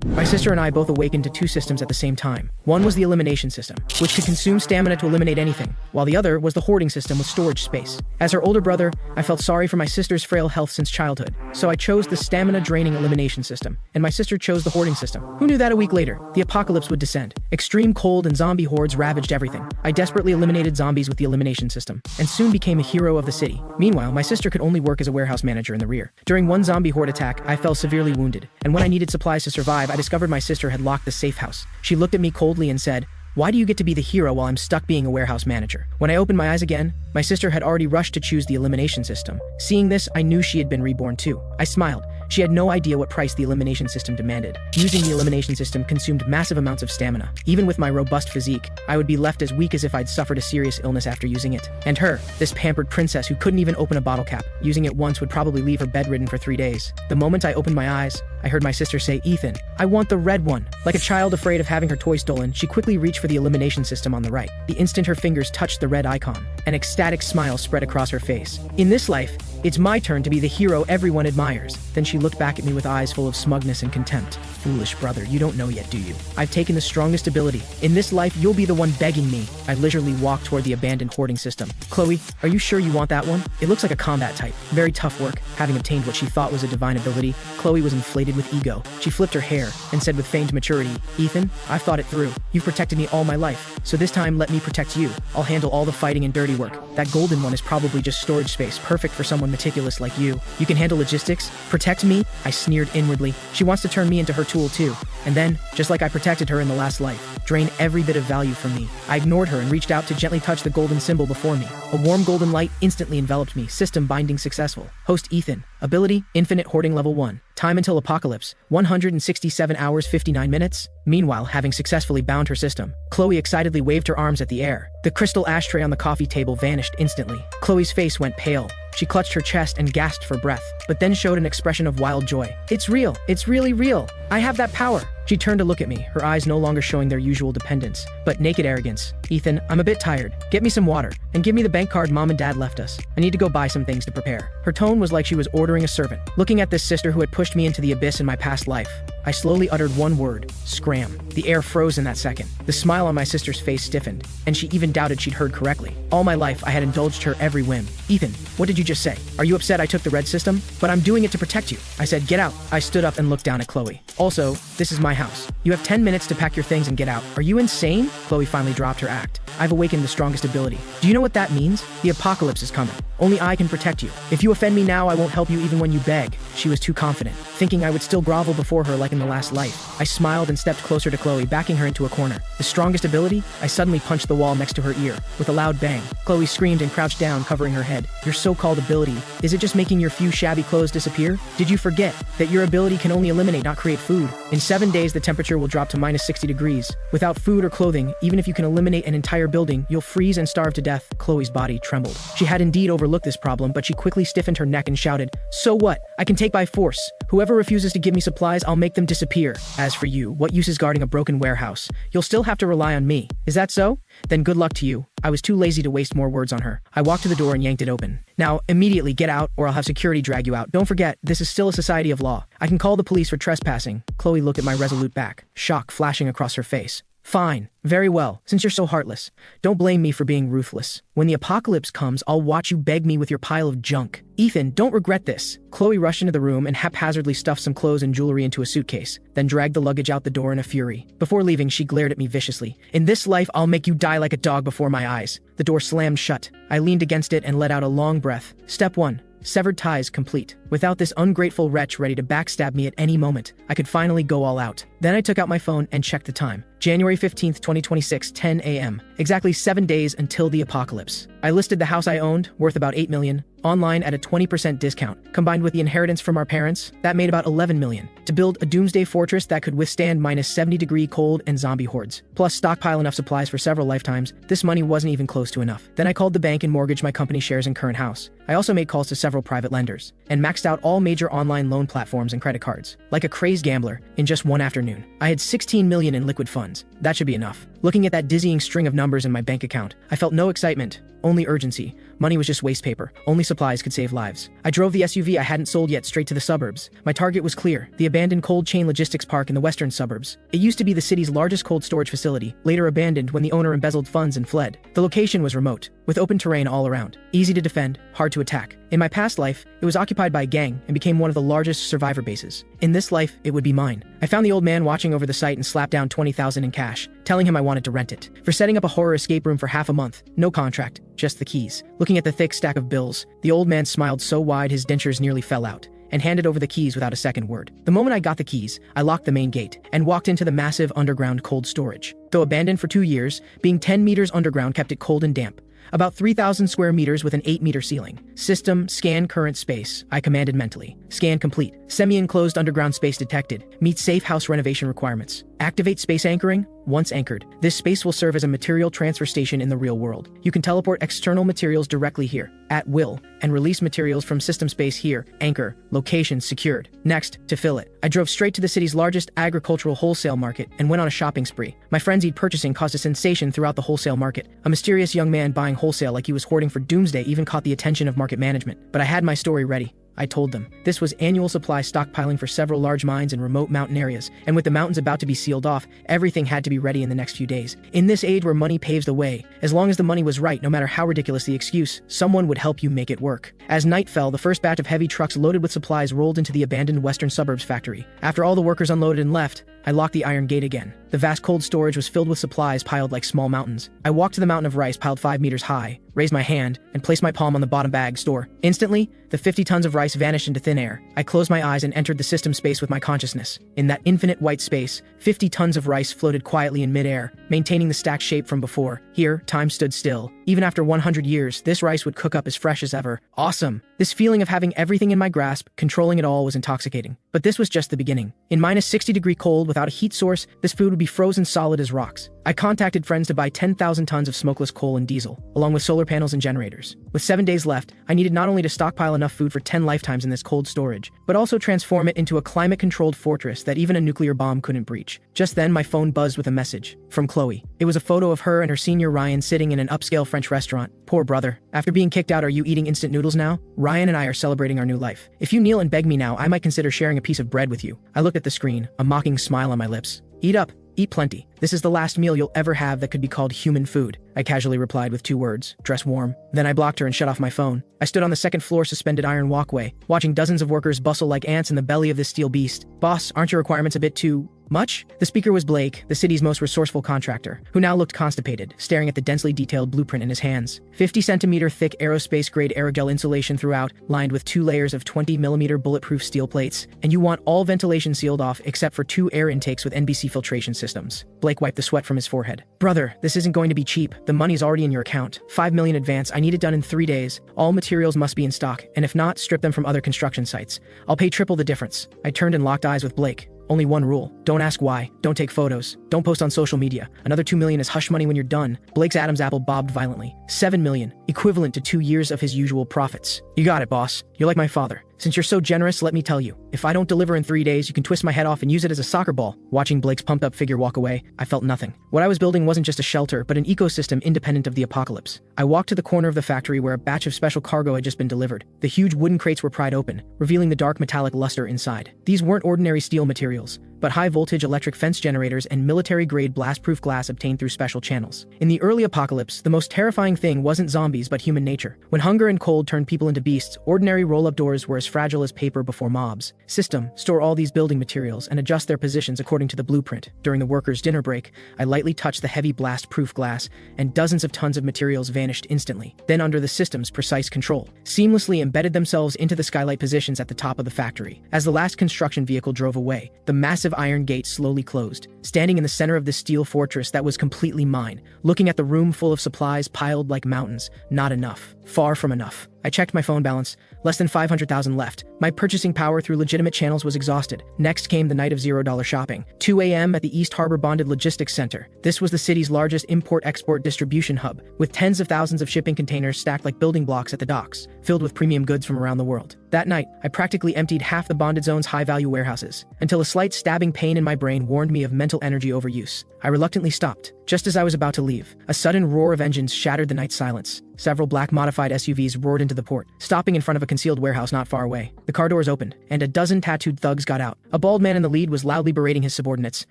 My sister and I both awakened to two systems at the same time. One was the elimination system, which could consume stamina to eliminate anything, while the other was the hoarding system with storage space. As her older brother, I felt sorry for my sister's frail health since childhood, so I chose the stamina-draining elimination system, and my sister chose the hoarding system. Who knew that a week later, the apocalypse would descend? Extreme cold and zombie hordes ravaged everything. I desperately eliminated zombies with the elimination system, and soon became a hero of the city. Meanwhile, my sister could only work as a warehouse manager in the rear. During one zombie horde attack, I fell severely wounded, and when I needed supplies to survive, I discovered my sister had locked the safe house. She looked at me coldly and said, "Why do you get to be the hero while I'm stuck being a warehouse manager?" When I opened my eyes again, my sister had already rushed to choose the elimination system. Seeing this, I knew she had been reborn too. I smiled. She had no idea what price the elimination system demanded. Using the elimination system consumed massive amounts of stamina. Even with my robust physique, I would be left as weak as if I'd suffered a serious illness after using it. And her, this pampered princess who couldn't even open a bottle cap, using it once would probably leave her bedridden for 3 days. The moment I opened my eyes, I heard my sister say, "Ethan, I want the red one." Like a child afraid of having her toy stolen, she quickly reached for the elimination system on the right. The instant her fingers touched the red icon, an ecstatic smile spread across her face. In this life, it's my turn to be the hero everyone admires. Then she looked back at me with eyes full of smugness and contempt. "Foolish brother, you don't know yet, do you? I've taken the strongest ability. In this life, you'll be the one begging me." I leisurely walked toward the abandoned hoarding system. "Chloe, are you sure you want that one? It looks like a combat type. Very tough work." Having obtained what she thought was a divine ability, Chloe was inflated with ego. She flipped her hair and said with feigned maturity, "Ethan, I've thought it through. You've protected me all my life, so this time let me protect you. I'll handle all the fighting and dirty work. That golden one is probably just storage space, perfect for someone meticulous like you. You can handle logistics? Protect me?" I sneered inwardly. She wants to turn me into her tool too. And then, just like I protected her in the last life, drain every bit of value from me. I ignored her and reached out to gently touch the golden symbol before me. A warm golden light instantly enveloped me. System binding successful. Host Ethan. Ability, Infinite Hoarding Level 1. Time until apocalypse, 167 hours 59 minutes. Meanwhile, having successfully bound her system, Chloe excitedly waved her arms at the air. The crystal ashtray on the coffee table vanished instantly. Chloe's face went pale. She clutched her chest and gasped for breath, but then showed an expression of wild joy. "It's real. It's really real. I have that power." She turned to look at me, her eyes no longer showing their usual dependence, but naked arrogance. "Ethan, I'm a bit tired. Get me some water, and give me the bank card Mom and Dad left us. I need to go buy some things to prepare." Her tone was like she was ordering a servant. Looking at this sister who had pushed me into the abyss in my past life, I slowly uttered one word: scram. The air froze in that second. The smile on my sister's face stiffened, and she even doubted she'd heard correctly. All my life, I had indulged her every whim. "Ethan, what did you just say? Are you upset I took the red system? But I'm doing it to protect you." I said, "Get out." I stood up and looked down at Chloe. "Also, this is my house. You have 10 minutes to pack your things and get out." "Are you insane?" Chloe finally dropped her act. "I've awakened the strongest ability. Do you know what that means? The apocalypse is coming. Only I can protect you. If you offend me now, I won't help you even when you beg." She was too confident, thinking I would still grovel before her like in the last life. I smiled and stepped closer to Chloe, backing her into a corner. "The strongest ability?" I suddenly punched the wall next to her ear. With a loud bang, Chloe screamed and crouched down, covering her head. "Your so-called ability, is it just making your few shabby clothes disappear? Did you forget that your ability can only eliminate, not create food? In 7 days, the temperature will drop to minus 60 degrees. Without food or clothing, even if you can eliminate an entire building, you'll freeze and starve to death." Chloe's body trembled. She had indeed overlooked this problem, but she quickly stiffened her neck and shouted, "So what? I can take by force. Whoever refuses to give me supplies, I'll make them disappear. As for you, what use is guarding a broken warehouse? You'll still have to rely on me. Is that so? Then good luck to you." I was too lazy to waste more words on her. I walked to the door and yanked it open. "Now, immediately get out, or I'll have security drag you out. Don't forget, this is still a society of law. I can call the police for trespassing." Chloe looked at my resolute back, shock flashing across her face. "Fine. Very well, since you're so heartless. Don't blame me for being ruthless. When the apocalypse comes, I'll watch you beg me with your pile of junk. Ethan, don't regret this." Chloe rushed into the room and haphazardly stuffed some clothes and jewelry into a suitcase, then dragged the luggage out the door in a fury. Before leaving, she glared at me viciously. "In this life, I'll make you die like a dog before my eyes." The door slammed shut. I leaned against it and let out a long breath. Step 1. Severed ties complete. Without this ungrateful wretch ready to backstab me at any moment, I could finally go all out. Then I took out my phone and checked the time. January 15th, 2026, 10 a.m. Exactly 7 days until the apocalypse. I listed the house I owned, worth about $8 million, online at a 20% discount. Combined with the inheritance from our parents, that made about $11 million. To build a doomsday fortress that could withstand minus 70-degree cold and zombie hordes, plus stockpile enough supplies for several lifetimes, this money wasn't even close to enough. Then I called the bank and mortgaged my company shares and current house. I also made calls to several private lenders, and maxed out all major online loan platforms and credit cards. Like a crazed gambler, in just one afternoon, I had $16 million in liquid funds. That should be enough. Looking at that dizzying string of numbers in my bank account, I felt no excitement, only urgency. Money was just waste paper. Only supplies could save lives. I drove the SUV I hadn't sold yet straight to the suburbs. My target was clear, the abandoned cold chain logistics park in the western suburbs. It used to be the city's largest cold storage facility, later abandoned when the owner embezzled funds and fled. The location was remote, with open terrain all around. Easy to defend, hard to attack. In my past life, it was occupied by a gang and became one of the largest survivor bases. In this life, it would be mine. I found the old man watching over the site and slapped down $20,000 in cash, telling him I wanted to rent it. For setting up a horror escape room for half a month. No contract, just the keys. Looking at the thick stack of bills, the old man smiled so wide his dentures nearly fell out, and handed over the keys without a second word. The moment I got the keys, I locked the main gate and walked into the massive underground cold storage. Though abandoned for 2 years, being 10 meters underground kept it cold and damp. About 3,000 square meters with an 8-meter ceiling. System, scan current space, I commanded mentally. Scan complete. Semi-enclosed underground space detected. Meet safe house renovation requirements. Activate space anchoring. Once anchored, this space will serve as a material transfer station in the real world. You can teleport external materials directly here, at will, and release materials from system space here. Anchor. Location secured. Next, to fill it, I drove straight to the city's largest agricultural wholesale market and went on a shopping spree. My frenzied purchasing caused a sensation throughout the wholesale market. A mysterious young man buying wholesale like he was hoarding for doomsday even caught the attention of market management. But I had my story ready. I told them. This was annual supply stockpiling for several large mines in remote mountain areas, and with the mountains about to be sealed off, everything had to be ready in the next few days. In this age where money paves the way, as long as the money was right, no matter how ridiculous the excuse, someone would help you make it work. As night fell, the first batch of heavy trucks loaded with supplies rolled into the abandoned western suburbs factory. After all the workers unloaded and left, I locked the iron gate again. The vast cold storage was filled with supplies piled like small mountains. I walked to the mountain of rice piled 5 meters high, raised my hand, and placed my palm on the bottom bag store. Instantly, the 50 tons of rice vanished into thin air. I closed my eyes and entered the system space with my consciousness. In that infinite white space, 50 tons of rice floated quietly in midair, maintaining the stacked shape from before. Here, time stood still. Even after 100 years, this rice would cook up as fresh as ever. Awesome! This feeling of having everything in my grasp, controlling it all, was intoxicating. But this was just the beginning. In minus 60-degree cold without a heat source, this food would be frozen solid as rocks. I contacted friends to buy 10,000 tons of smokeless coal and diesel, along with solar panels and generators. With 7 days left, I needed not only to stockpile enough food for 10 lifetimes in this cold storage, but also transform it into a climate-controlled fortress that even a nuclear bomb couldn't breach. Just then, my phone buzzed with a message from Khloe. It was a photo of her and her senior Ryan sitting in an upscale French restaurant. Poor brother. After being kicked out, are you eating instant noodles now? Ryan and I are celebrating our new life. If you kneel and beg me now, I might consider sharing a piece of bread with you. I looked at the screen, a mocking smile on my lips. Eat up. Eat plenty. This is the last meal you'll ever have that could be called human food. I casually replied with 2 words, dress warm. Then I blocked her and shut off my phone. I stood on the second floor suspended iron walkway, watching dozens of workers bustle like ants in the belly of this steel beast. Boss, aren't your requirements a bit too much? The speaker was Blake, the city's most resourceful contractor, who now looked constipated, staring at the densely detailed blueprint in his hands. 50-centimeter thick aerospace-grade aerogel insulation throughout, lined with 2 layers of 20-millimeter bulletproof steel plates, and you want all ventilation sealed off except for 2 air intakes with NBC filtration systems. Blake wiped the sweat from his forehead. Brother, this isn't going to be cheap. The money's already in your account. $5 million advance. I need it done in 3 days. All materials must be in stock, and if not, strip them from other construction sites. I'll pay triple the difference. I turned and locked eyes with Blake. Only one rule. Don't ask why. Don't take photos. Don't post on social media. Another $2 million is hush money when you're done. Blake's Adam's apple bobbed violently. $7 million, equivalent to 2 years of his usual profits. You got it, boss. You're like my father. Since you're so generous, let me tell you, if I don't deliver in 3 days, you can twist my head off and use it as a soccer ball. Watching Blake's pumped-up figure walk away, I felt nothing. What I was building wasn't just a shelter, but an ecosystem independent of the apocalypse. I walked to the corner of the factory where a batch of special cargo had just been delivered. The huge wooden crates were pried open, revealing the dark metallic luster inside. These weren't ordinary steel materials, but high-voltage electric fence generators and military-grade blast-proof glass obtained through special channels. In the early apocalypse, the most terrifying thing wasn't zombies but human nature. When hunger and cold turned people into beasts, ordinary roll-up doors were as fragile as paper before mobs. System, store all these building materials and adjust their positions according to the blueprint. During the workers' dinner break, I lightly touched the heavy blast-proof glass, and dozens of tons of materials vanished instantly. Then under the system's precise control, seamlessly embedded themselves into the skylight positions at the top of the factory. As the last construction vehicle drove away, the massive iron gate slowly closed. Standing in the center of this steel fortress that was completely mine, looking at the room full of supplies piled like mountains, not enough. Far from enough. I checked my phone balance. Less than 500,000 left. My purchasing power through legitimate channels was exhausted. Next came the night of $0 shopping. 2 a.m. at the East Harbor Bonded Logistics Center. This was the city's largest import-export distribution hub, with tens of thousands of shipping containers stacked like building blocks at the docks, filled with premium goods from around the world. That night, I practically emptied half the bonded zone's high-value warehouses, until a slight stabbing pain in my brain warned me of mental energy overuse. I reluctantly stopped. Just as I was about to leave, a sudden roar of engines shattered the night silence. several black modified SUVs roared into the port, stopping in front of a concealed warehouse not far away. The car doors opened, and a dozen tattooed thugs got out. A bald man in the lead was loudly berating his subordinates.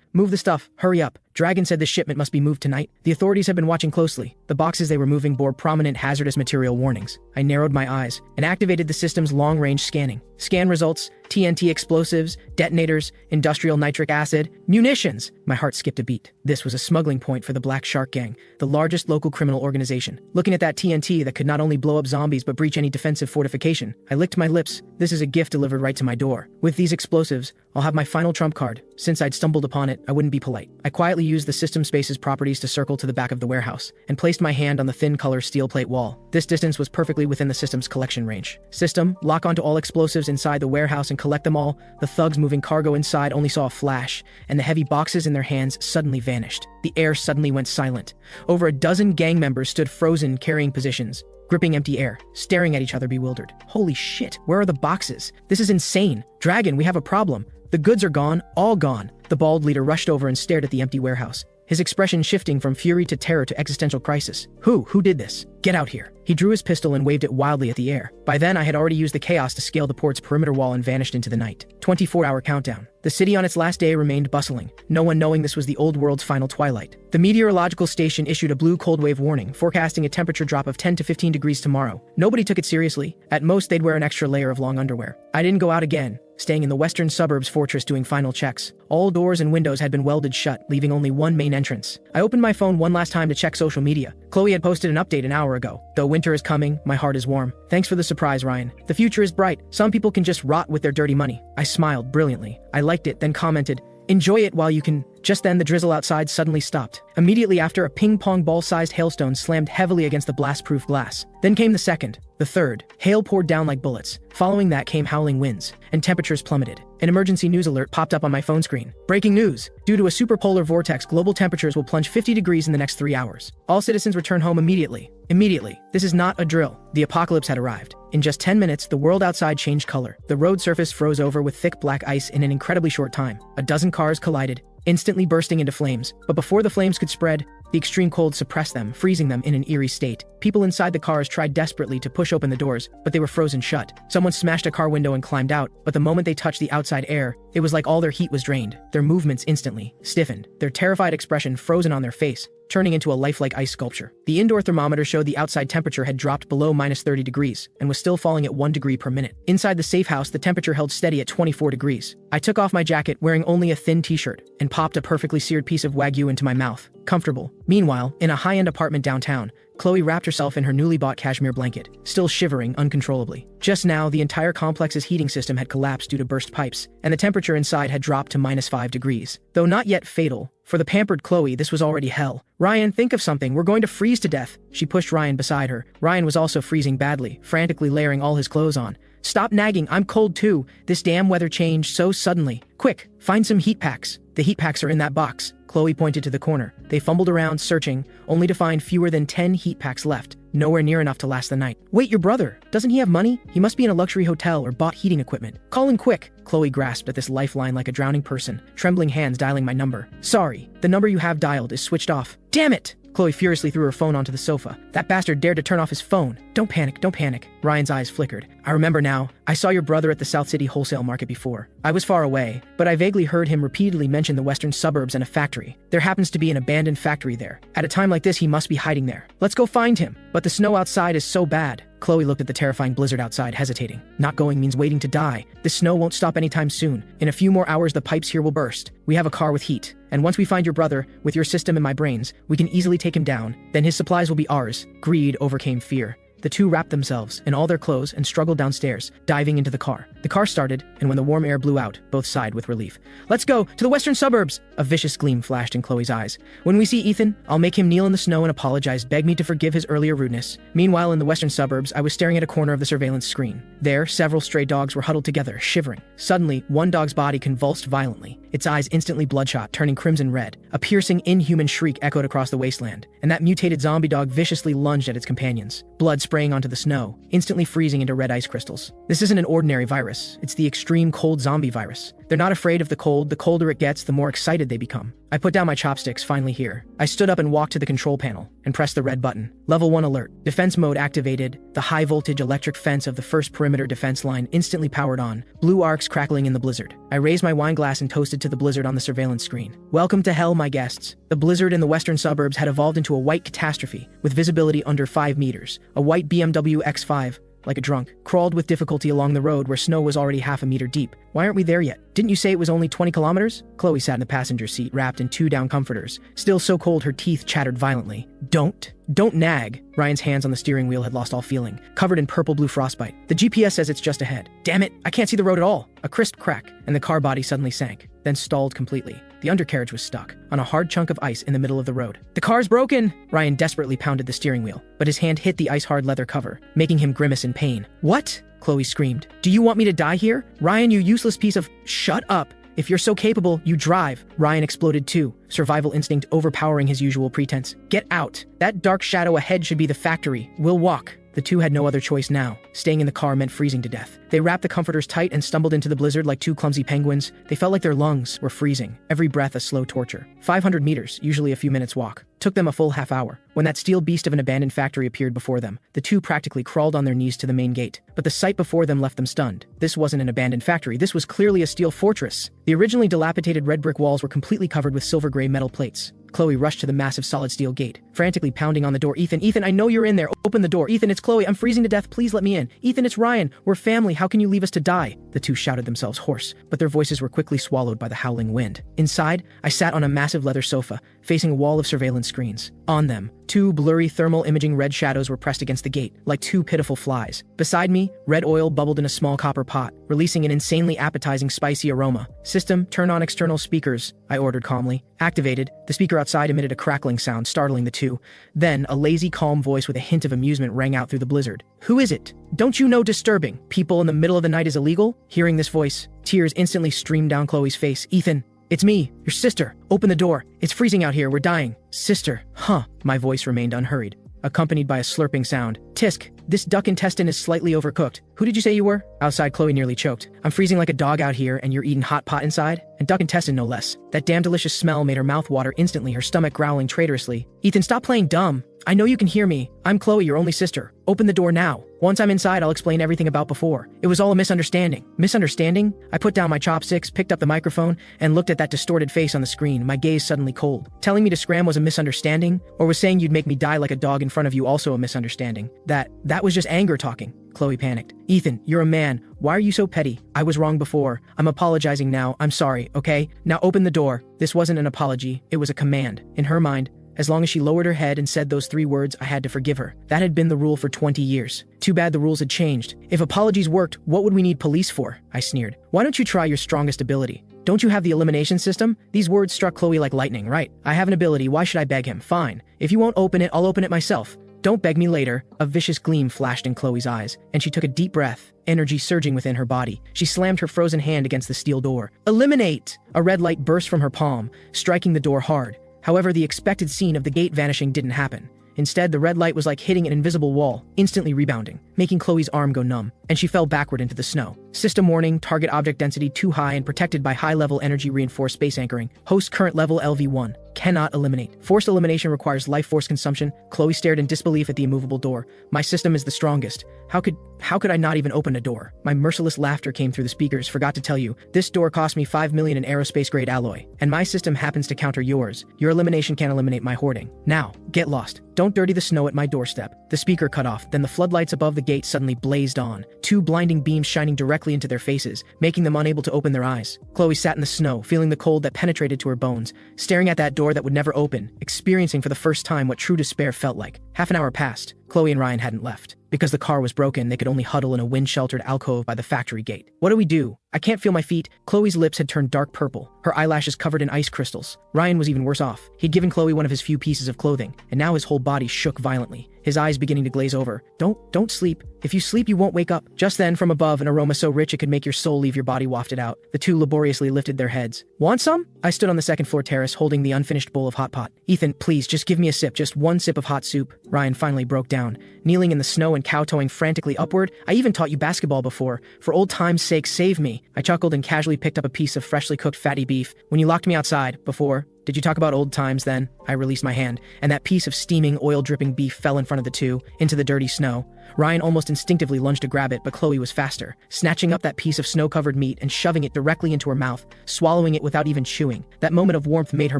"Move the stuff, hurry up. Dragon said this shipment must be moved tonight." The authorities have been watching closely. The boxes they were moving bore prominent hazardous material warnings. I narrowed my eyes and activated the system's long-range scanning. Scan results: TNT explosives, detonators, industrial nitric acid, munitions. My heart skipped a beat. This was a smuggling point for the Black Shark Gang, the largest local criminal organization. Looking at that TNT that could not only blow up zombies but breach any defensive fortification, I licked my lips. This is a gift delivered right to my door. With these explosives, I'll have my final trump card. Since I'd stumbled upon it, I wouldn't be polite. I quietly used the system space's properties to circle to the back of the warehouse, and placed my hand on the thin color steel plate wall. This distance was perfectly within the system's collection range. System, lock onto all explosives inside the warehouse and collect them all. The thugs moving cargo inside only saw a flash, and the heavy boxes in their hands suddenly vanished. The air suddenly went silent. Over a dozen gang members stood frozen, carrying positions, gripping empty air, staring at each other bewildered. Holy shit, where are the boxes? This is insane. Dragon, we have a problem. The goods are gone, all gone. The bald leader rushed over and stared at the empty warehouse, his expression shifting from fury to terror to existential crisis. Who did this? Get out here. He drew his pistol and waved it wildly at the air. By then, I had already used the chaos to scale the port's perimeter wall and vanished into the night. 24-hour countdown. The city on its last day remained bustling, no one knowing this was the old world's final twilight. The meteorological station issued a blue cold wave warning, forecasting a temperature drop of 10 to 15 degrees tomorrow. Nobody took it seriously. At most, they'd wear an extra layer of long underwear. I didn't go out again, staying in the western suburbs fortress doing final checks. All doors and windows had been welded shut, leaving only one main entrance. I opened my phone one last time to check social media. Khloe had posted an update an hour ago. Though winter is coming, my heart is warm. Thanks for the surprise, Ryan. The future is bright. Some people can just rot with their dirty money. I smiled brilliantly. I liked it, then commented, "Enjoy it while you can." Just then, the drizzle outside suddenly stopped. Immediately after, a ping-pong ball-sized hailstone slammed heavily against the blast-proof glass. Then came the second, the third. Hail poured down like bullets. Following that came howling winds, and temperatures plummeted. An emergency news alert popped up on my phone screen. Breaking news! Due to a superpolar vortex, global temperatures will plunge 50 degrees in the next 3 hours. All citizens return home immediately. Immediately. This is not a drill. The apocalypse had arrived. In just 10 minutes, the world outside changed color. The road surface froze over with thick black ice in an incredibly short time. A dozen cars collided, instantly bursting into flames. But before the flames could spread, the extreme cold suppressed them, freezing them in an eerie state. People inside the cars tried desperately to push open the doors, but they were frozen shut. Someone smashed a car window and climbed out, but the moment they touched the outside air, it was like all their heat was drained. Their movements instantly stiffened, their terrified expression frozen on their face, turning into a lifelike ice sculpture. The indoor thermometer showed the outside temperature had dropped below minus 30 degrees and was still falling at 1 degree per minute. Inside the safe house, the temperature held steady at 24 degrees. I took off my jacket, wearing only a thin t-shirt, and popped a perfectly seared piece of Wagyu into my mouth. Comfortable. Meanwhile, in a high-end apartment downtown, Khloe wrapped herself in her newly bought cashmere blanket, still shivering uncontrollably. Just now, the entire complex's heating system had collapsed due to burst pipes, and the temperature inside had dropped to minus 5 degrees. Though not yet fatal, for the pampered Khloe, this was already hell. "Ryan, think of something. We're going to freeze to death." She pushed Ryan beside her. Ryan was also freezing badly, frantically layering all his clothes on. "Stop nagging. I'm cold too. This damn weather changed so suddenly. Quick, find some heat packs." "The heat packs are in that box." Khloe pointed to the corner. They fumbled around, searching, only to find fewer than 10 heat packs left, nowhere near enough to last the night. "Wait, your brother? Doesn't he have money? He must be in a luxury hotel or bought heating equipment. Call him quick." Khloe grasped at this lifeline like a drowning person, trembling hands dialing my number. "Sorry, the number you have dialed is switched off." "Damn it!" Khloe furiously threw her phone onto the sofa. "That bastard dared to turn off his phone." Don't panic. Ryan's eyes flickered. "I remember now. I saw your brother at the South City wholesale market before. I was far away, but I vaguely heard him repeatedly mention the western suburbs and a factory. There happens to be an abandoned factory there. At a time like this, he must be hiding there. Let's go find him." "But the snow outside is so bad." Khloe looked at the terrifying blizzard outside, hesitating. "Not going means waiting to die. The snow won't stop anytime soon. In a few more hours, the pipes here will burst. We have a car with heat. And once we find your brother, with your system and my brains, we can easily take him down. Then his supplies will be ours." Greed overcame fear. The two wrapped themselves in all their clothes and struggled downstairs, diving into the car. The car started, and when the warm air blew out, both sighed with relief. "Let's go to the western suburbs!" A vicious gleam flashed in Khloe's eyes. "When we see Ethan, I'll make him kneel in the snow and apologize, beg me to forgive his earlier rudeness." Meanwhile, in the western suburbs, I was staring at a corner of the surveillance screen. There, several stray dogs were huddled together, shivering. Suddenly, one dog's body convulsed violently, its eyes instantly bloodshot, turning crimson red. A piercing, inhuman shriek echoed across the wasteland, and that mutated zombie dog viciously lunged at its companions. Blood spraying onto the snow, instantly freezing into red ice crystals. This isn't an ordinary virus. It's the extreme cold zombie virus. They're not afraid of the cold. The colder it gets, the more excited they become. I put down my chopsticks, finally here. I stood up and walked to the control panel and pressed the red button. Level 1 alert. Defense mode activated. The high-voltage electric fence of the first perimeter defense line instantly powered on, blue arcs crackling in the blizzard. I raised my wine glass and toasted to the blizzard on the surveillance screen. Welcome to hell, my guests. The blizzard in the western suburbs had evolved into a white catastrophe, with visibility under 5 meters. A white BMW X5, like a drunk, crawled with difficulty along the road where snow was already half a meter deep. Why aren't we there yet? Didn't you say it was only 20 kilometers? Khloe sat in the passenger seat, wrapped in 2 down comforters. Still so cold her teeth chattered violently. Don't nag. Ryan's hands on the steering wheel had lost all feeling, covered in purple-blue frostbite. The GPS says it's just ahead. Damn it, I can't see the road at all. A crisp crack, and the car body suddenly sank, then stalled completely. The undercarriage was stuck on a hard chunk of ice in the middle of the road. The car's broken! Ryan desperately pounded the steering wheel, but his hand hit the ice-hard leather cover, making him grimace in pain. What? Khloe screamed. Do you want me to die here? Ryan, you useless piece of— Shut up! If you're so capable, you drive. Ryan exploded too, survival instinct overpowering his usual pretense. Get out. That dark shadow ahead should be the factory. We'll walk. The two had no other choice now. Staying in the car meant freezing to death. They wrapped the comforters tight and stumbled into the blizzard like 2 clumsy penguins. They felt like their lungs were freezing, every breath a slow torture. 500 meters, usually a few minutes walk, took them a full half hour. When that steel beast of an abandoned factory appeared before them, the two practically crawled on their knees to the main gate. But the sight before them left them stunned. This wasn't an abandoned factory, this was clearly a steel fortress. The originally dilapidated red brick walls were completely covered with silver-gray metal plates. Khloe rushed to the massive solid steel gate, frantically pounding on the door. Ethan, I know you're in there. Open the door. Ethan, it's Khloe. I'm freezing to death. Please let me in. Ethan, it's Ryan. We're family. How can you leave us to die? The two shouted themselves hoarse, but their voices were quickly swallowed by the howling wind. Inside, I sat on a massive leather sofa, facing a wall of surveillance screens. On them, 2 blurry thermal imaging red shadows were pressed against the gate, like 2 pitiful flies. Beside me, red oil bubbled in a small copper pot, releasing an insanely appetizing spicy aroma. System, turn on external speakers, I ordered calmly. Activated, the speaker outside emitted a crackling sound, startling the two. Then, a lazy, calm voice with a hint of amusement rang out through the blizzard. Who is it? Don't you know disturbing people in the middle of the night is illegal? Hearing this voice, tears instantly streamed down Khloe's face. Ethan, it's me, your sister. Open the door. It's freezing out here. We're dying. Sister. Huh. My voice remained unhurried, accompanied by a slurping sound. Tisk, this duck intestine is slightly overcooked. Who did you say you were? Outside, Khloe nearly choked. I'm freezing like a dog out here, and you're eating hot pot inside? And duck intestine, no less. That damn delicious smell made her mouth water instantly, her stomach growling traitorously. Ethan, stop playing dumb. I know you can hear me. I'm Khloe, your only sister. Open the door now. Once I'm inside, I'll explain everything about before. It was all a misunderstanding. Misunderstanding? I put down my chopsticks, picked up the microphone, and looked at that distorted face on the screen, my gaze suddenly cold. Telling me to scram was a misunderstanding? Or was saying you'd make me die like a dog in front of you also a misunderstanding? That was just anger talking. Khloe panicked. Ethan, you're a man. Why are you so petty? I was wrong before. I'm apologizing now. I'm sorry, okay? Now open the door. This wasn't an apology. It was a command. In her mind, as long as she lowered her head and said those 3 words, I had to forgive her. That had been the rule for 20 years. Too bad the rules had changed. If apologies worked, what would we need police for? I sneered. Why don't you try your strongest ability? Don't you have the elimination system? These words struck Khloe like lightning, right? I have an ability. Why should I beg him? Fine. If you won't open it, I'll open it myself. Don't beg me later. A vicious gleam flashed in Khloe's eyes, and she took a deep breath, energy surging within her body. She slammed her frozen hand against the steel door. Eliminate! A red light burst from her palm, striking the door hard. However, the expected scene of the gate vanishing didn't happen. Instead, the red light was like hitting an invisible wall, instantly rebounding, making Khloe's arm go numb, and she fell backward into the snow. System warning, target object density too high and protected by high-level energy reinforced space anchoring. Host current level LV1. Cannot eliminate. Forced elimination requires life force consumption. Khloe stared in disbelief at the immovable door. My system is the strongest. How could I not even open a door? My merciless laughter came through the speakers. Forgot to tell you, this door cost me $5 million in aerospace-grade alloy, and my system happens to counter yours. Your elimination can't eliminate my hoarding. Now, get lost. Don't dirty the snow at my doorstep. The speaker cut off, then the floodlights above the gate suddenly blazed on, 2 blinding beams shining directly into their faces, making them unable to open their eyes. Khloe sat in the snow, feeling the cold that penetrated to her bones, staring at that door that would never open, experiencing for the first time what true despair felt like. Half an hour passed. Khloe and Ryan hadn't left. Because the car was broken, they could only huddle in a wind-sheltered alcove by the factory gate. What do we do? I can't feel my feet. Khloe's lips had turned dark purple, her eyelashes covered in ice crystals. Ryan was even worse off. He'd given Khloe one of his few pieces of clothing, and now his whole body shook violently, his eyes beginning to glaze over. Don't sleep. If you sleep, you won't wake up. Just then, from above, an aroma so rich it could make your soul leave your body wafted out. The two laboriously lifted their heads. Want some? I stood on the second-floor terrace, holding the unfinished bowl of hot pot. Ethan, please, just give me a sip, just one sip of hot soup. Ryan finally broke down, kneeling in the snow and kowtowing frantically upward. I even taught you basketball before. For old time's sake, save me. I chuckled and casually picked up a piece of freshly cooked fatty beef. When you locked me outside, before, did you talk about old times then? I released my hand, and that piece of steaming, oil-dripping beef fell in front of the two, into the dirty snow. Ryan almost instinctively lunged to grab it, but Khloe was faster, snatching up that piece of snow-covered meat and shoving it directly into her mouth, swallowing it without even chewing. That moment of warmth made her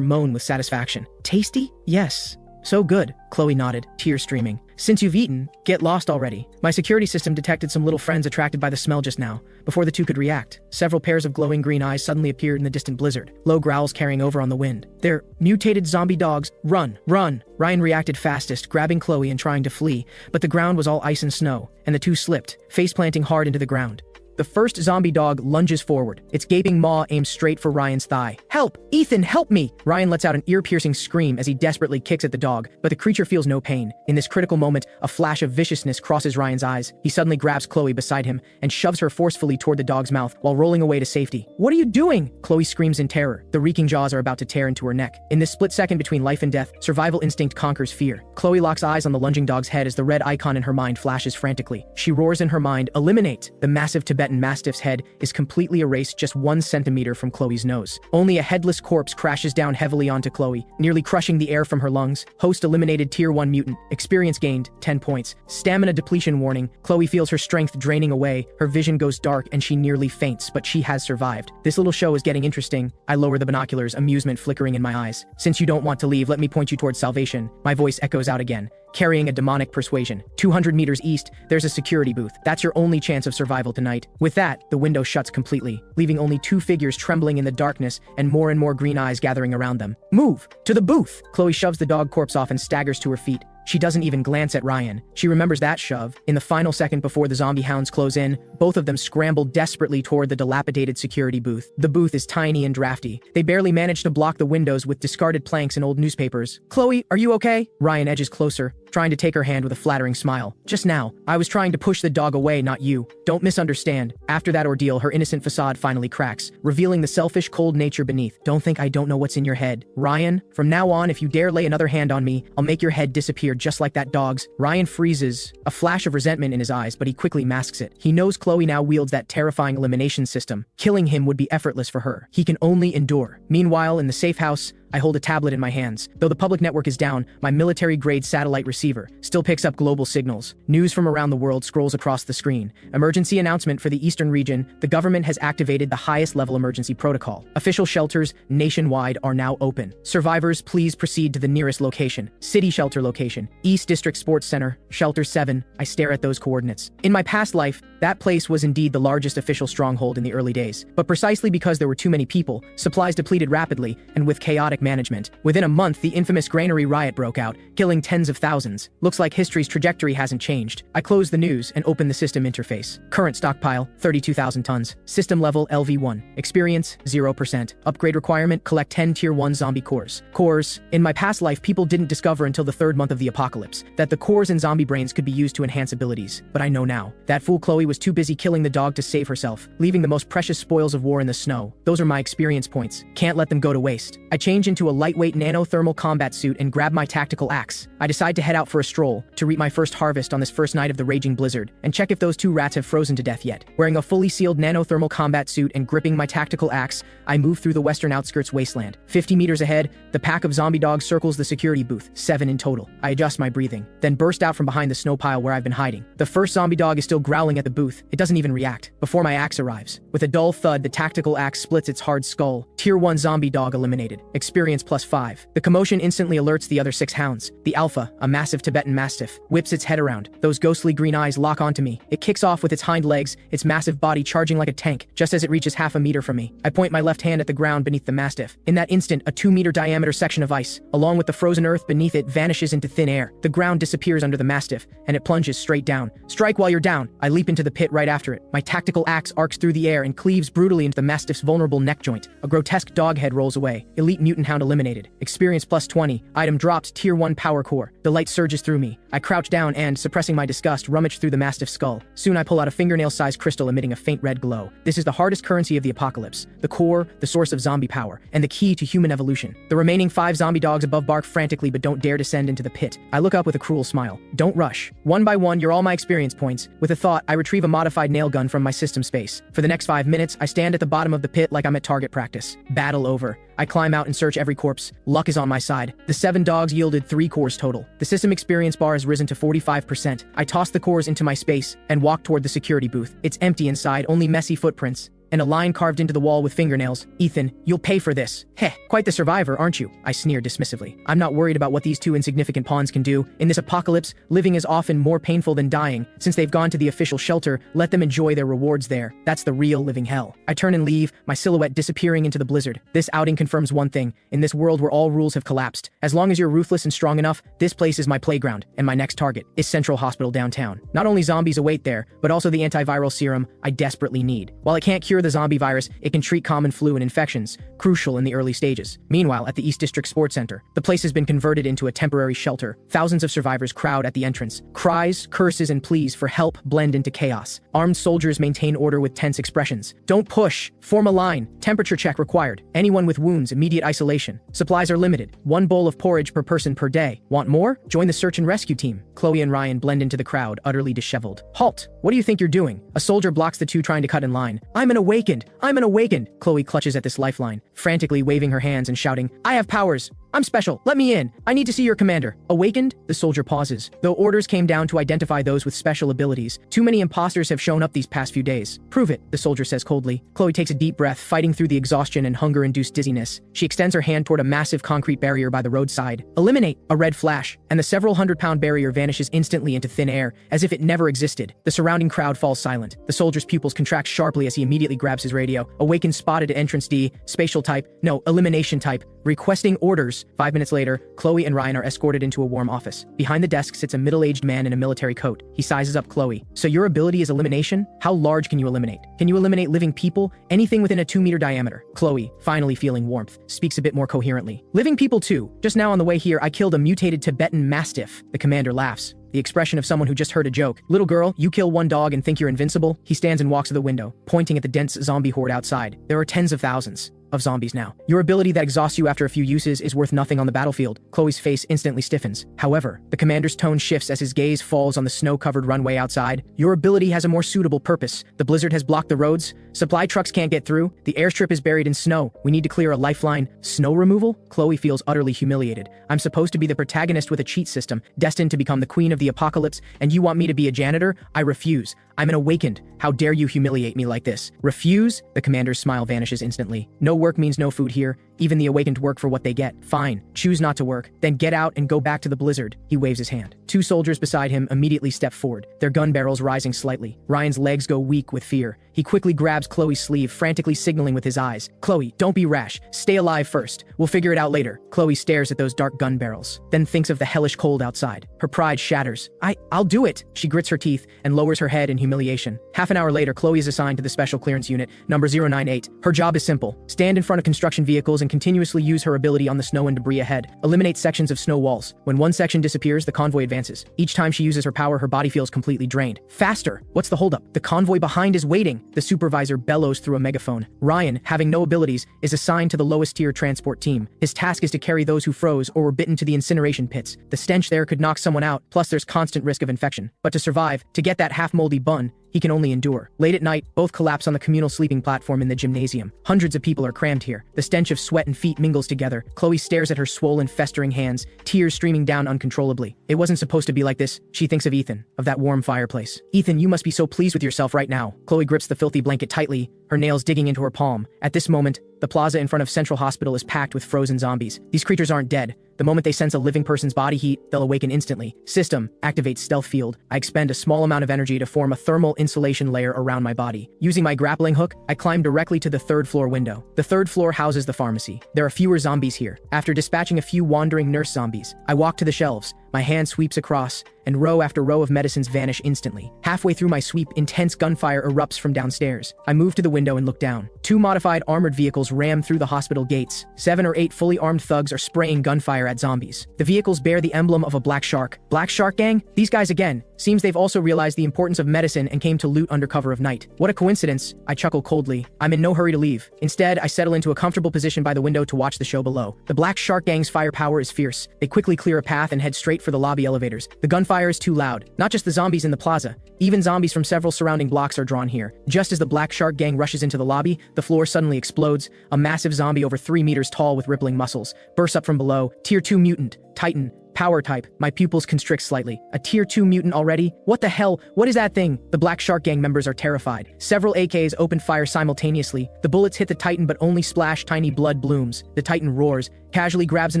moan with satisfaction. Tasty? Yes. So good, Khloe nodded, tears streaming. Since you've eaten, get lost already. My security system detected some little friends attracted by the smell just now. Before the two could react, several pairs of glowing green eyes suddenly appeared in the distant blizzard, low growls carrying over on the wind. They're mutated zombie dogs. Run, run! Ryan reacted fastest, grabbing Khloe and trying to flee, but the ground was all ice and snow, and the two slipped, face-planting hard into the ground. The first zombie dog lunges forward, its gaping maw aimed straight for Ryan's thigh. Help! Ethan, help me! Ryan lets out an ear-piercing scream as he desperately kicks at the dog, but the creature feels no pain. In this critical moment, a flash of viciousness crosses Ryan's eyes. He suddenly grabs Khloe beside him and shoves her forcefully toward the dog's mouth while rolling away to safety. What are you doing? Khloe screams in terror. The reeking jaws are about to tear into her neck. In this split second between life and death, survival instinct conquers fear. Khloe locks eyes on the lunging dog's head as the red icon in her mind flashes frantically. She roars in her mind, eliminate! The massive Tibetan Mastiff's head is completely erased just 1 centimeter from Khloe's nose. Only a headless corpse crashes down heavily onto Khloe, nearly crushing the air from her lungs. Host eliminated Tier 1 mutant. Experience gained, 10 points. Stamina depletion warning. Khloe feels her strength draining away, her vision goes dark, and she nearly faints, but she has survived. This little show is getting interesting. I lower the binoculars, amusement flickering in my eyes. Since you don't want to leave, let me point you towards salvation. My voice echoes out again, carrying a demonic persuasion. 200 meters east, there's a security booth. That's your only chance of survival tonight. With that, the window shuts completely, leaving only 2 figures trembling in the darkness and more green eyes gathering around them. Move! To the booth! Khloe shoves the dog corpse off and staggers to her feet. She doesn't even glance at Ryan. She remembers that shove. In the final second before the zombie hounds close in, both of them scramble desperately toward the dilapidated security booth. The booth is tiny and drafty. They barely manage to block the windows with discarded planks and old newspapers. Khloe, are you okay? Ryan edges closer, trying to take her hand with a flattering smile. Just now, I was trying to push the dog away, not you. Don't misunderstand. After that ordeal, her innocent facade finally cracks, revealing the selfish, cold nature beneath. Don't think I don't know what's in your head. Ryan, from now on, if you dare lay another hand on me, I'll make your head disappear just like that dog's. Ryan freezes, a flash of resentment in his eyes, but he quickly masks it. He knows Khloe now wields that terrifying elimination system. Killing him would be effortless for her. He can only endure. Meanwhile, in the safe house, I hold a tablet in my hands. Though the public network is down, my military-grade satellite receiver still picks up global signals. News from around the world scrolls across the screen. Emergency announcement for the Eastern region. The government has activated the highest-level emergency protocol. Official shelters nationwide are now open. Survivors, please proceed to the nearest location. City shelter location. East District Sports Center. Shelter 7. I stare at those coordinates. In my past life, that place was indeed the largest official stronghold in the early days. But precisely because there were too many people, supplies depleted rapidly, and with chaotic management. Within a month, the infamous granary riot broke out, killing tens of thousands. Looks like history's trajectory hasn't changed. I close the news and open the system interface. Current stockpile, 32,000 tons. System level LV1. Experience, 0%. Upgrade requirement, collect 10 Tier 1 zombie cores. Cores. In my past life, people didn't discover until the 3rd month of the apocalypse that the cores in zombie brains could be used to enhance abilities. But I know now. That fool Khloe was too busy killing the dog to save herself, leaving the most precious spoils of war in the snow. Those are my experience points. Can't let them go to waste. I change into a lightweight nanothermal combat suit and grab my tactical axe. I decide to head out for a stroll, to reap my first harvest on this first night of the raging blizzard, and check if those 2 rats have frozen to death yet. Wearing a fully sealed nanothermal combat suit and gripping my tactical axe, I move through the western outskirts wasteland. 50 meters ahead, the pack of zombie dogs circles the security booth, 7 in total. I adjust my breathing, then burst out from behind the snow pile where I've been hiding. The first zombie dog is still growling at the booth. It doesn't even react, before my axe arrives. With a dull thud, the tactical axe splits its hard skull. Tier 1 zombie dog eliminated. Experience +5. The commotion instantly alerts the other 6 hounds. The alpha, a massive Tibetan Mastiff, whips its head around. Those ghostly green eyes lock onto me. It kicks off with its hind legs, its massive body charging like a tank, just as it reaches half a meter from me. I point my left hand at the ground beneath the Mastiff. In that instant, a 2-meter diameter section of ice, along with the frozen earth beneath it, vanishes into thin air. The ground disappears under the Mastiff, and it plunges straight down. Strike while you're down. I leap into the pit right after it. My tactical axe arcs through the air and cleaves brutally into the Mastiff's vulnerable neck joint. A grotesque dog head rolls away. Elite mutant compound eliminated. Experience plus 20. Item dropped, tier 1 power core. The light surges through me. I crouch down and, suppressing my disgust, rummage through the mastiff's skull. Soon I pull out a fingernail-sized crystal emitting a faint red glow. This is the hardest currency of the apocalypse. The core, the source of zombie power, and the key to human evolution. The remaining 5 zombie dogs above bark frantically but don't dare descend into the pit. I look up with a cruel smile. Don't rush. One by one, you're all my experience points. With a thought, I retrieve a modified nail gun from my system space. For the next 5 minutes, I stand at the bottom of the pit like I'm at target practice. Battle over. I climb out and search every corpse. Luck is on my side. The 7 dogs yielded 3 cores total. The system experience bar has risen to 45%. I toss the cores into my space and walk toward the security booth. It's empty inside, only messy footprints and a line carved into the wall with fingernails. Ethan, you'll pay for this. Heh, quite the survivor, aren't you? I sneer dismissively. I'm not worried about what these 2 insignificant pawns can do. In this apocalypse, living is often more painful than dying. Since they've gone to the official shelter, let them enjoy their rewards there. That's the real living hell. I turn and leave, my silhouette disappearing into the blizzard. This outing confirms one thing. In this world where all rules have collapsed, as long as you're ruthless and strong enough, this place is my playground, and my next target is Central Hospital downtown. Not only zombies await there, but also the antiviral serum I desperately need. While it can't cure the zombie virus, it can treat common flu and infections, crucial in the early stages. Meanwhile, at the East District Sports Center, the place has been converted into a temporary shelter. Thousands of survivors crowd at the entrance. Cries, curses, and pleas for help blend into chaos. Armed soldiers maintain order with tense expressions. Don't push. Form a line. Temperature check required. Anyone with wounds, immediate isolation. Supplies are limited. 1 bowl of porridge per person per day. Want more? Join the search and rescue team. Khloe and Ryan blend into the crowd, utterly disheveled. Halt! What do you think you're doing? A soldier blocks the 2 trying to cut in line. I'm an awakened! Khloe clutches at this lifeline, frantically waving her hands and shouting, I have powers! I'm special. Let me in. I need to see your commander. Awakened? The soldier pauses. Though orders came down to identify those with special abilities, too many imposters have shown up these past few days. Prove it, the soldier says coldly. Khloe takes a deep breath, fighting through the exhaustion and hunger-induced dizziness. She extends her hand toward a massive concrete barrier by the roadside. Eliminate! A red flash, and the several hundred-pound barrier vanishes instantly into thin air, as if it never existed. The surrounding crowd falls silent. The soldier's pupils contract sharply as he immediately grabs his radio. Awakened spotted at entrance D, spatial type, no, elimination type, requesting orders. 5 minutes later, Khloe and Ryan are escorted into a warm office. Behind the desk sits a middle-aged man in a military coat. He sizes up Khloe. So your ability is elimination? How large can you eliminate? Can you eliminate living people? Anything within a 2-meter diameter? Khloe, finally feeling warmth, speaks a bit more coherently. Living people too. Just now on the way here, I killed a mutated Tibetan Mastiff. The commander laughs. The expression of someone who just heard a joke. Little girl, you kill 1 dog and think you're invincible? He stands and walks to the window, pointing at the dense zombie horde outside. There are tens of thousands of zombies now. Your ability that exhausts you after a few uses is worth nothing on the battlefield. Khloe's face instantly stiffens. However, the commander's tone shifts as his gaze falls on the snow-covered runway outside. Your ability has a more suitable purpose. The blizzard has blocked the roads. Supply trucks can't get through. The airstrip is buried in snow. We need to clear a lifeline. Snow removal? Khloe feels utterly humiliated. I'm supposed to be the protagonist with a cheat system, destined to become the queen of the apocalypse, and you want me to be a janitor? I refuse. I'm an awakened. How dare you humiliate me like this? Refuse? The commander's smile vanishes instantly. No work means no food here. Even the awakened work for what they get. Fine. Choose not to work. Then get out and go back to the blizzard. He waves his hand. 2 soldiers beside him immediately step forward, their gun barrels rising slightly. Ryan's legs go weak with fear. He quickly grabs Khloe's sleeve, frantically signaling with his eyes. Khloe, don't be rash. Stay alive first. We'll figure it out later. Khloe stares at those dark gun barrels, then thinks of the hellish cold outside. Her pride shatters. I'll do it. She grits her teeth and lowers her head in humiliation. Half an hour later, Khloe is assigned to the Special Clearance Unit, number 098. Her job is simple. Stand in front of construction vehicles and continuously use her ability on the snow and debris ahead. Eliminate sections of snow walls. When one section disappears, the convoy advances. Each time she uses her power, her body feels completely drained. Faster! What's the holdup? The convoy behind is waiting. The supervisor bellows through a megaphone. Ryan, having no abilities, is assigned to the lowest tier transport team. His task is to carry those who froze or were bitten to the incineration pits. The stench there could knock someone out, plus there's constant risk of infection. But to survive, to get that half-moldy bun, he can only endure. Late at night, both collapse on the communal sleeping platform in the gymnasium. Hundreds of people are crammed here. The stench of sweat and feet mingles together. Khloe stares at her swollen, festering hands, tears streaming down uncontrollably. It wasn't supposed to be like this. She thinks of Ethan, of that warm fireplace. Ethan, you must be so pleased with yourself right now. Khloe grips the filthy blanket tightly, her nails digging into her palm. At this moment, the plaza in front of Central Hospital is packed with frozen zombies. These creatures aren't dead. The moment they sense a living person's body heat, they'll awaken instantly. System, activate stealth field. I expend a small amount of energy to form a thermal insulation layer around my body. Using my grappling hook, I climb directly to the 3rd floor window. The 3rd floor houses the pharmacy. There are fewer zombies here. After dispatching a few wandering nurse zombies, I walk to the shelves. My hand sweeps across, and row after row of medicines vanish instantly. Halfway through my sweep, intense gunfire erupts from downstairs. I move to the window and look down. 2 modified armored vehicles ram through the hospital gates. 7 or 8 fully armed thugs are spraying gunfire at zombies. The vehicles bear the emblem of a black shark. Black Shark Gang? These guys again. Seems they've also realized the importance of medicine and came to loot under cover of night. What a coincidence, I chuckle coldly. I'm in no hurry to leave. Instead, I settle into a comfortable position by the window to watch the show below. The Black Shark Gang's firepower is fierce. They quickly clear a path and head straight for the lobby elevators. The gunfire is too loud. Not just the zombies in the plaza. Even zombies from several surrounding blocks are drawn here. Just as the Black Shark Gang rushes into the lobby, the floor suddenly explodes. A massive zombie over 3 meters tall with rippling muscles bursts up from below. Tier 2 mutant, Titan, power type. My pupils constrict slightly. A tier 2 mutant already? What the hell? What is that thing? The Black Shark Gang members are terrified. Several AKs open fire simultaneously. The bullets hit the Titan but only splash tiny blood blooms. The Titan roars, casually grabs an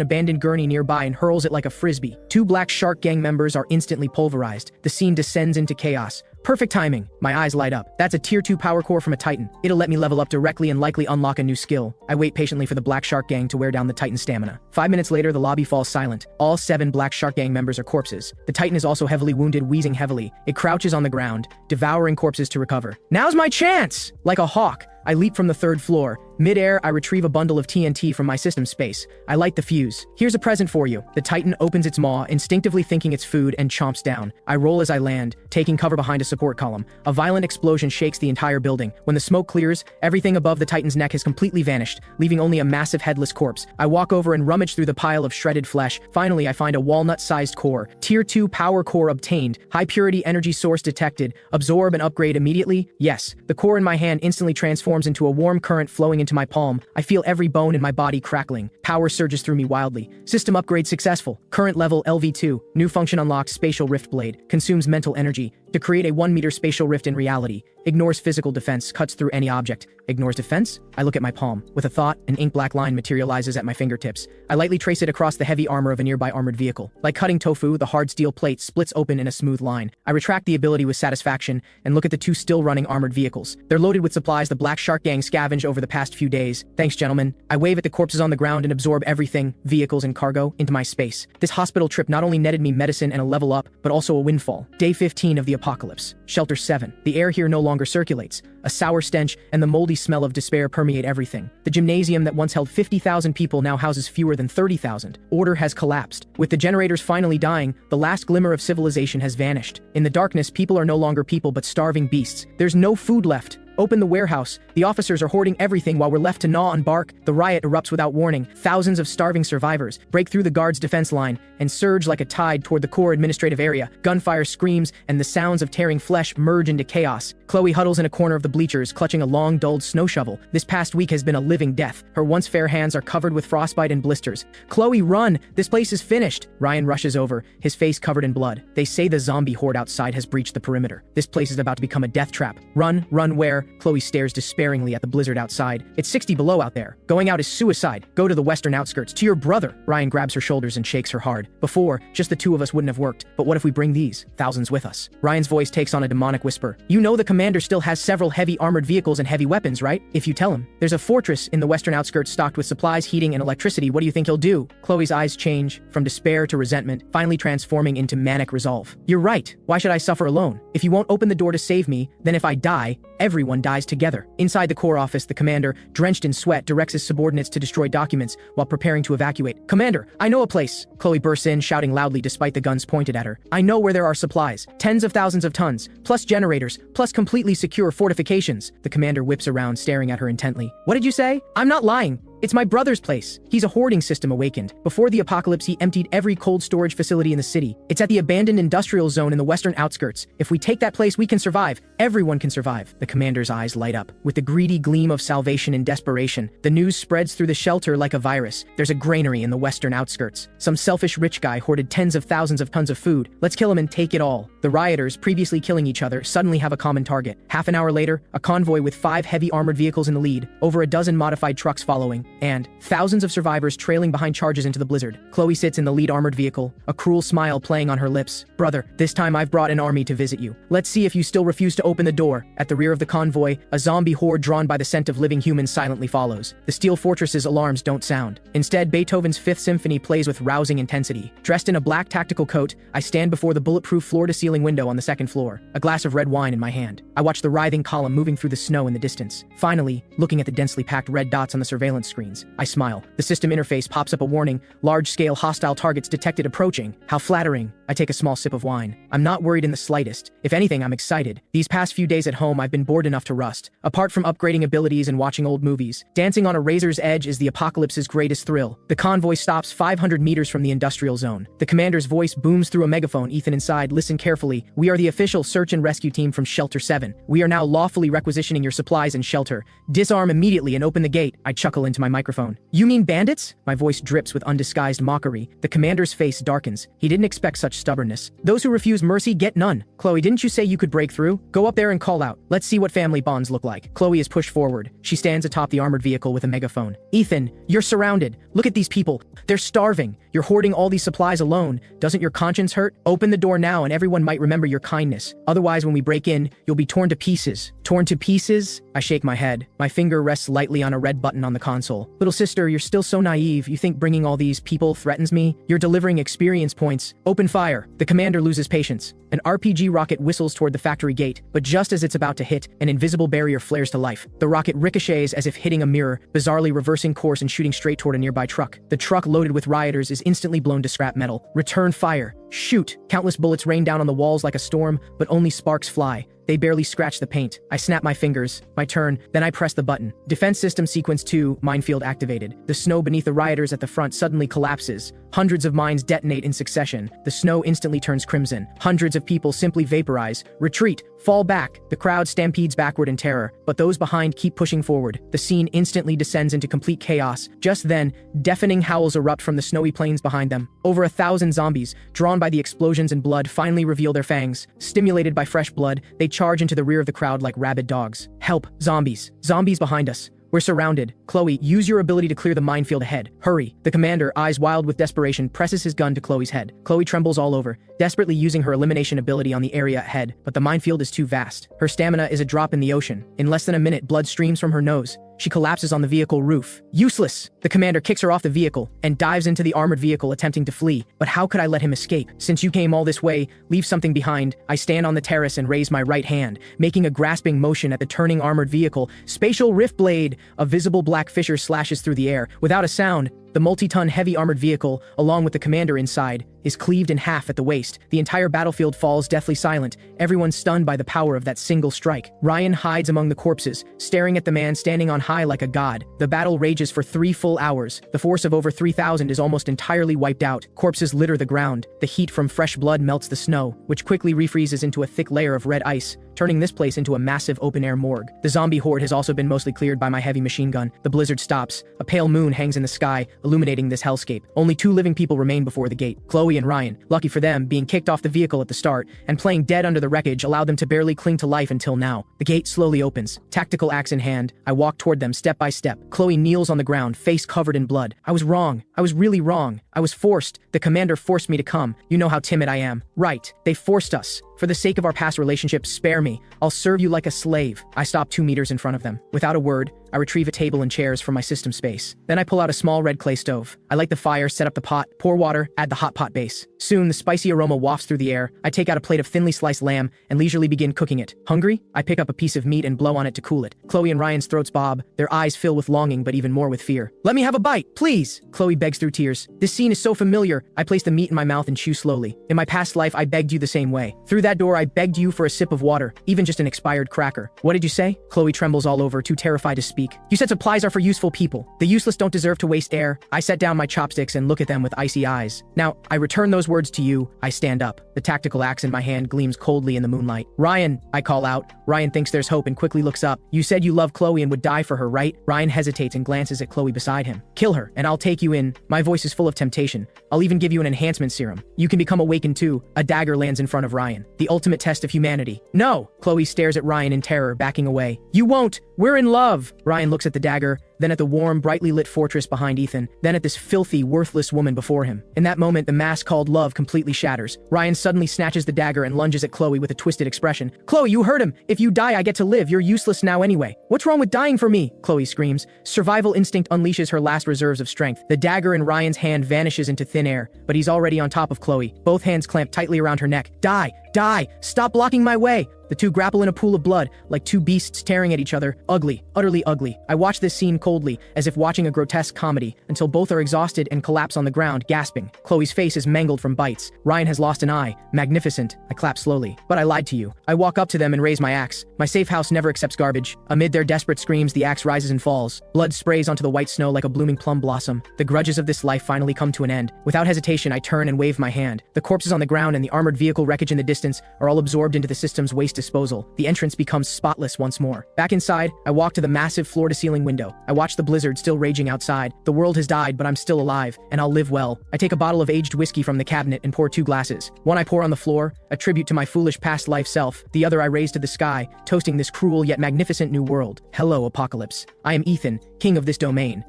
abandoned gurney nearby and hurls it like a frisbee. 2 Black Shark Gang members are instantly pulverized. The scene descends into chaos. Perfect timing. My eyes light up. That's a tier 2 power core from a Titan. It'll let me level up directly and likely unlock a new skill. I wait patiently for the Black Shark Gang to wear down the Titan's stamina. 5 minutes later, the lobby falls silent. All 7 Black Shark Gang members are corpses. The Titan is also heavily wounded, wheezing heavily. It crouches on the ground, devouring corpses to recover. Now's my chance! Like a hawk, I leap from the 3rd floor. Mid-air, I retrieve a bundle of TNT from my system space. I light the fuse. Here's a present for you. The Titan opens its maw, instinctively thinking it's food, and chomps down. I roll as I land, taking cover behind a support column. A violent explosion shakes the entire building. When the smoke clears, everything above the Titan's neck has completely vanished, leaving only a massive headless corpse. I walk over and rummage through the pile of shredded flesh. Finally, I find a walnut-sized core. Tier 2 power core obtained. High-purity energy source detected. Absorb and upgrade immediately? Yes. The core in my hand instantly transforms into a warm current flowing into my palm. I feel every bone in my body crackling. Power surges through me wildly. System upgrade successful. Current level LV2. New function unlocked. Spatial rift blade. Consumes mental energy to create a 1-meter spatial rift in reality. Ignores physical defense. Cuts through any object. Ignores defense? I look at my palm. With a thought, an ink-black line materializes at my fingertips. I lightly trace it across the heavy armor of a nearby armored vehicle. Like cutting tofu, the hard steel plate splits open in a smooth line. I retract the ability with satisfaction and look at the 2 still-running armored vehicles. They're loaded with supplies the Black Shark Gang scavenged over the past few days. Thanks, gentlemen. I wave at the corpses on the ground and absorb everything, vehicles and cargo, into my space. This hospital trip not only netted me medicine and a level up, but also a windfall. Day 15 of the apocalypse. Shelter 7. The air here no longer circulates. A sour stench and the moldy smell of despair permeate everything. The gymnasium that once held 50,000 people now houses fewer than 30,000. Order has collapsed. With the generators finally dying, the last glimmer of civilization has vanished. In the darkness, people are no longer people but starving beasts. There's no food left. Open the warehouse. The officers are hoarding everything while we're left to gnaw and bark. The riot erupts without warning. Thousands of starving survivors break through the guards' defense line and surge like a tide toward the core administrative area. Gunfire screams and the sounds of tearing flesh merge into chaos. Khloe huddles in a corner of the bleachers, clutching a long, dulled snow shovel. This past week has been a living death. Her once fair hands are covered with frostbite and blisters. Khloe, run! This place is finished! Ryan rushes over, his face covered in blood. They say the zombie horde outside has breached the perimeter. This place is about to become a death trap. Run where? Khloe stares despairingly at the blizzard outside. It's 60 below out there. Going out is suicide. Go to the western outskirts, to your brother. Ryan grabs her shoulders and shakes her hard. Before, just the 2 of us wouldn't have worked. But what if we bring these thousands with us? Ryan's voice takes on a demonic whisper. You know the commander still has several heavy armored vehicles and heavy weapons, right? If you tell him. There's a fortress in the western outskirts stocked with supplies, heating, and electricity. What do you think he'll do? Khloe's eyes change from despair to resentment, finally transforming into manic resolve. You're right. Why should I suffer alone? If you won't open the door to save me, then if I die, everyone dies together. Inside the core office, the commander, drenched in sweat, directs his subordinates to destroy documents while preparing to evacuate. Commander, I know a place. Khloe bursts in, shouting loudly despite the guns pointed at her. I know where there are supplies. Tens of thousands of tons, plus generators, plus completely secure fortifications. The commander whips around, staring at her intently. What did you say? I'm not lying. It's my brother's place. He's a hoarding system awakened. Before the apocalypse, he emptied every cold storage facility in the city. It's at the abandoned industrial zone in the western outskirts. If we take that place, we can survive. Everyone can survive. The commander's eyes light up. With the greedy gleam of salvation and desperation, the news spreads through the shelter like a virus. There's a granary in the western outskirts. Some selfish rich guy hoarded tens of thousands of tons of food. Let's kill him and take it all. The rioters, previously killing each other, suddenly have a common target. Half an hour later, a convoy with 5 heavy armored vehicles in the lead, over a dozen modified trucks following. and thousands of survivors trailing behind charges into the blizzard. Khloe sits in the lead armored vehicle, a cruel smile playing on her lips. Brother, this time I've brought an army to visit you. Let's see if you still refuse to open the door. At the rear of the convoy, a zombie horde drawn by the scent of living humans silently follows. The steel fortress's alarms don't sound. Instead, Beethoven's Fifth Symphony plays with rousing intensity. Dressed in a black tactical coat, I stand before the bulletproof floor-to-ceiling window on the second floor, a glass of red wine in my hand. I watch the writhing column moving through the snow in the distance. Finally, looking at the densely packed red dots on the surveillance screens, I smile. The system interface pops up a warning, large-scale hostile targets detected approaching. How flattering. I take a small sip of wine. I'm not worried in the slightest. If anything, I'm excited. These past few days at home, I've been bored enough to rust. Apart from upgrading abilities and watching old movies, dancing on a razor's edge is the apocalypse's greatest thrill. The convoy stops 500 meters from the industrial zone. The commander's voice booms through a megaphone. Ethan inside, listen carefully. We are the official search and rescue team from Shelter 7. We are now lawfully requisitioning your supplies and shelter. Disarm immediately and open the gate. I chuckle into my microphone. You mean bandits? My voice drips with undisguised mockery. The commander's face darkens. He didn't expect such stubbornness. Those who refuse mercy get none. Khloe, didn't you say you could break through? Go up there and call out. Let's see what family bonds look like. Khloe is pushed forward. She stands atop the armored vehicle with a megaphone. Ethan, you're surrounded. Look at these people. They're starving. You're hoarding all these supplies alone. Doesn't your conscience hurt? Open the door now and everyone might remember your kindness. Otherwise, when we break in, you'll be torn to pieces. Torn to pieces? I shake my head. My finger rests lightly on a red button on the console. Little sister, you're still so naive. You think bringing all these people threatens me? You're delivering experience points. Open fire. The commander loses patience. An RPG rocket whistles toward the factory gate, but just as it's about to hit, an invisible barrier flares to life. The rocket ricochets as if hitting a mirror, bizarrely reversing course and shooting straight toward a nearby truck. The truck loaded with rioters is instantly blown to scrap metal. Return fire. Shoot! Countless bullets rain down on the walls like a storm, but only sparks fly. They barely scratch the paint. I snap my fingers. My turn. Then I press the button. Defense System Sequence 2, minefield activated. The snow beneath the rioters at the front suddenly collapses. Hundreds of mines detonate in succession. The snow instantly turns crimson. Hundreds of people simply vaporize. Retreat. Fall back. The crowd stampedes backward in terror, but those behind keep pushing forward. The scene instantly descends into complete chaos. Just then, deafening howls erupt from the snowy plains behind them. Over 1,000 zombies, drawn by the explosions and blood, finally reveal their fangs. Stimulated by fresh blood, they charge into the rear of the crowd like rabid dogs. Help! Zombies! Zombies behind us! We're surrounded. Khloe, use your ability to clear the minefield ahead. Hurry. The commander, eyes wild with desperation, presses his gun to Khloe's head. Khloe trembles all over, desperately using her elimination ability on the area ahead, but the minefield is too vast. Her stamina is a drop in the ocean. In less than a minute, blood streams from her nose. She collapses on the vehicle roof. Useless! The commander kicks her off the vehicle and dives into the armored vehicle attempting to flee. But how could I let him escape? Since you came all this way, leave something behind. I stand on the terrace and raise my right hand, making a grasping motion at the turning armored vehicle. Spatial rift blade! A visible black fissure slashes through the air. Without a sound, the multi-ton heavy armored vehicle, along with the commander inside, is cleaved in half at the waist. The entire battlefield falls deathly silent, everyone stunned by the power of that single strike. Ryan hides among the corpses, staring at the man standing on high like a god. The battle rages for 3 full hours. The force of over 3,000 is almost entirely wiped out. Corpses litter the ground. The heat from fresh blood melts the snow, which quickly refreezes into a thick layer of red ice, turning this place into a massive open-air morgue. The zombie horde has also been mostly cleared by my heavy machine gun. The blizzard stops. A pale moon hangs in the sky, illuminating this hellscape. Only 2 living people remain before the gate. Khloe and Ryan. Lucky for them, being kicked off the vehicle at the start and playing dead under the wreckage allowed them to barely cling to life until now. The gate slowly opens. Tactical axe in hand, I walk toward them step by step. Khloe kneels on the ground, face covered in blood. I was wrong. I was really wrong. I was forced. The commander forced me to come. You know how timid I am. Right. They forced us. For the sake of our past relationship, spare me. I'll serve you like a slave. I stop 2 meters in front of them. Without a word, I retrieve a table and chairs from my system space. Then I pull out a small red clay stove. I light the fire, set up the pot, pour water, add the hot pot base. Soon, the spicy aroma wafts through the air. I take out a plate of thinly sliced lamb and leisurely begin cooking it. Hungry? I pick up a piece of meat and blow on it to cool it. Khloe and Ryan's throats bob, their eyes fill with longing but even more with fear. Let me have a bite, please! Khloe begs through tears. This scene is so familiar. I place the meat in my mouth and chew slowly. In my past life, I begged you the same way. Through that door, I begged you for a sip of water, even just an expired cracker. What did you say? Khloe trembles all over, too terrified to speak. You said supplies are for useful people. The useless don't deserve to waste air. I set down my chopsticks and look at them with icy eyes. Now, I return those words to you. I stand up. The tactical axe in my hand gleams coldly in the moonlight. Ryan, I call out. Ryan thinks there's hope and quickly looks up. You said you love Khloe and would die for her, right? Ryan hesitates and glances at Khloe beside him. Kill her, and I'll take you in. My voice is full of temptation. I'll even give you an enhancement serum. You can become awakened too. A dagger lands in front of Ryan. The ultimate test of humanity. No! Khloe stares at Ryan in terror, backing away. You won't! We're in love! Ryan looks at the dagger, then at the warm, brightly lit fortress behind Ethan, then at this filthy, worthless woman before him. In that moment, the mask called love completely shatters. Ryan suddenly snatches the dagger and lunges at Khloe with a twisted expression. "Khloe, you heard him! If you die, I get to live. You're useless now anyway. What's wrong with dying for me?" Khloe screams. Survival instinct unleashes her last reserves of strength. The dagger in Ryan's hand vanishes into thin air, but he's already on top of Khloe, both hands clamped tightly around her neck. "Die! Die! Stop blocking my way!" The two grapple in a pool of blood, like two beasts tearing at each other. Ugly, utterly ugly. I watch this scene coldly, as if watching a grotesque comedy, until both are exhausted and collapse on the ground, gasping. Khloe's face is mangled from bites. Ryan has lost an eye. Magnificent. I clap slowly. But I lied to you. I walk up to them and raise my axe. My safe house never accepts garbage. Amid their desperate screams, the axe rises and falls. Blood sprays onto the white snow like a blooming plum blossom. The grudges of this life finally come to an end. Without hesitation, I turn and wave my hand. The corpses on the ground and the armored vehicle wreckage in the distance are all absorbed into the system's waste disposal. The entrance becomes spotless once more. Back inside, I walk to the massive floor-to-ceiling window. I watch the blizzard still raging outside. The world has died, but I'm still alive, and I'll live well. I take a bottle of aged whiskey from the cabinet and pour 2 glasses. One I pour on the floor, a tribute to my foolish past life self. The other I raise to the sky, toasting this cruel yet magnificent new world. Hello, Apocalypse. I am Ethan, king of this domain.